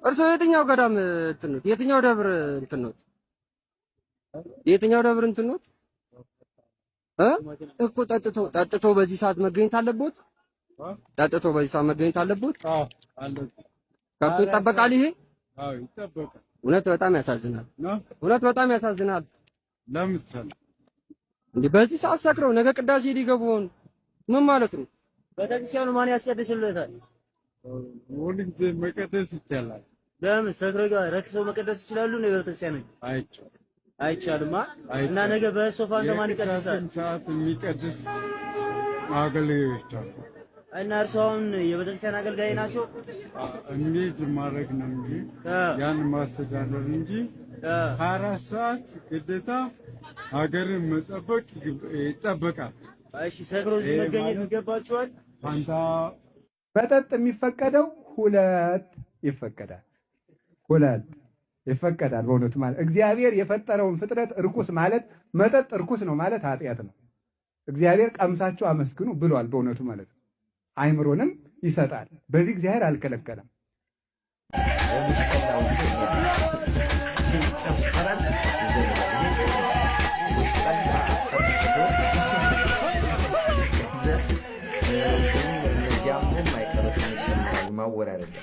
እርሶ የትኛው ገዳም እንትን ነው? የትኛው ደብር እንትን ነው? የትኛው ደብር እንትን ነው? እኮ ጠጥቶ በዚህ ሰዓት መገኘት አለቦት? ጠጥቶ በዚህ ሰዓት መገኘት አለቦት? አዎ አለበት። ከሱ ይጠበቃል ይሄ? አዎ ይጠበቃል። እውነት በጣም ያሳዝናል። እውነት በጣም ያሳዝናል። ለምሳሌ እንዴ በዚህ ሰዓት ሰክረው ነገ ቅዳሴ ሊገቡ ምን ማለት ነው? ቤተክርስቲያኑ ማን ያስቀድስለታል? ሁልጊዜ መቀደስ ይቻላል። ለምን ሰክረው ጋር ረክሰው መቀደስ ይችላሉ ነው? ቤተክርስቲያኑ አይቻልማ። እና ነገ በሶፋ እንደማን ይቀድሳል? ሰዓት የሚቀድስ አገልጋዮች አሉ። እና እርስዎ አሁን የቤተክርስቲያን አገልጋይ ናቸው? እንዴት ማድረግ ነው እንጂ ያን ማስተዳደር እንጂ 24 ሰዓት ግዴታ ሀገርን መጠበቅ ይጠበቃል። እሺ ሰክሮ እዚህ መገኘት ይገባቸዋል። አንተ መጠጥ የሚፈቀደው ሁለት ይፈቀዳል። በእውነቱ ማለት እግዚአብሔር የፈጠረውን ፍጥረት እርኩስ ማለት መጠጥ እርኩስ ነው ማለት ኃጢአት ነው። እግዚአብሔር ቀምሳችሁ አመስግኑ ብሏል። በእውነቱ ማለት ነው። አይምሮንም ይሰጣል። በዚህ እግዚአብሔር አልከለከለም። ማወራረድ